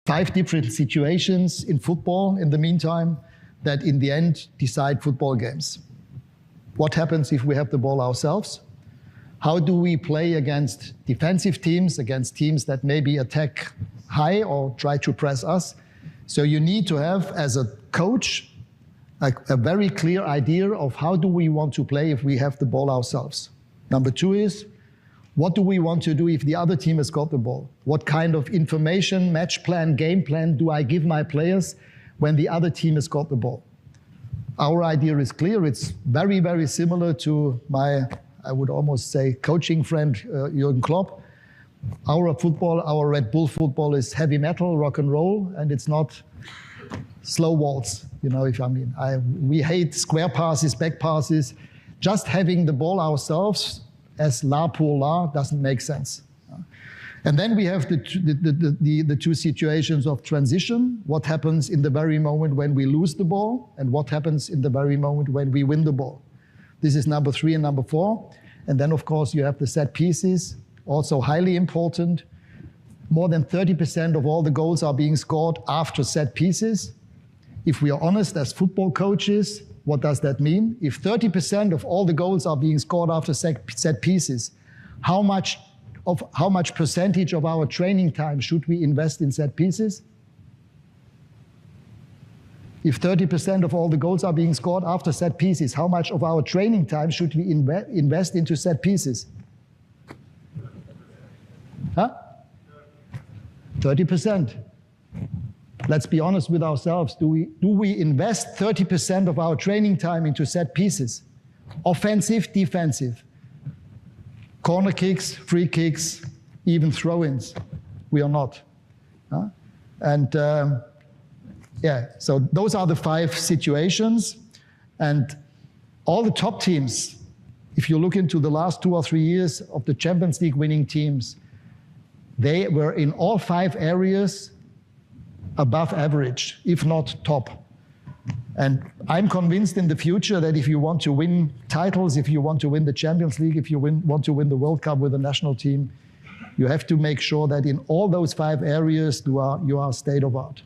5 different situations in football in the meantime that in the end decide football games. What happens if we have the ball ourselves? How do we play against defensive teams, against teams that maybe attack high or try to press us? So you need to have, as a coach, a very clear idea of how do we want to play if we have the ball ourselves. Number 2 is, what do we want to do if the other team has got the ball? What kind of information, match plan, game plan do I give my players when the other team has got the ball? Our idea is clear. It's very, very similar to my, I would almost say, coaching friend, Jürgen Klopp. Our football, our Red Bull football is heavy metal, rock and roll, and it's not slow waltz, you know, if I mean. We hate square passes, back passes. Just having the ball ourselves as la pour la doesn't make sense. And then we have the 2 situations of transition. What happens in the very moment when we lose the ball, and what happens in the very moment when we win the ball. This is number 3 and number 4. And then, of course, you have the set pieces, also highly important. More than 30% of all the goals are being scored after set pieces. If we are honest as football coaches, what does that mean? If 30% of all the goals are being scored after set pieces, how much percentage of our training time should we invest in set pieces? If 30% of all the goals are being scored after set pieces, how much of our training time should we invest into set pieces? Huh? 30%. Let's be honest with ourselves. Do we invest 30% of our training time into set pieces? Offensive, defensive. Corner kicks, free kicks, even throw-ins. We are not. Huh? And yeah, so those are the 5 situations. And all the top teams, if you look into the last 2 or 3 years of the Champions League winning teams, they were in all 5 areas above average, if not top. And I'm convinced in the future that if you want to win titles, if you want to win the Champions League, if you want to win the World Cup with the national team, you have to make sure that in all those 5 areas you are state of art.